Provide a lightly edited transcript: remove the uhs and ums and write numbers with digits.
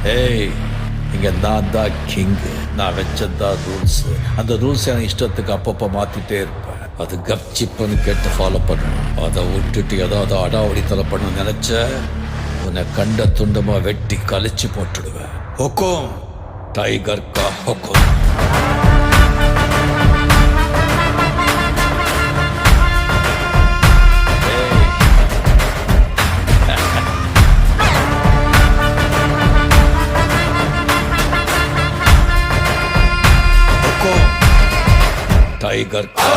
ஏய், இங்க நான் தான் கிங்கு. நான் வச்சதான் ரூல்ஸ். அந்த ரூல்ஸ் என் இஷ்டத்துக்கு அப்பப்போ மாத்திட்டே இருப்பேன். அது கப்சிப்புன்னு கேட்டு ஃபாலோ பண்ணணும். அதை விட்டுட்டு ஏதாவது அடாவடித்தலை பண்ண நினைச்ச உன்னை கண்ட துண்டமா வெட்டி கழிச்சு போட்டுடுவேன். ஹொக்கும், டைகர் கா ஹொக்கும். टाइगर का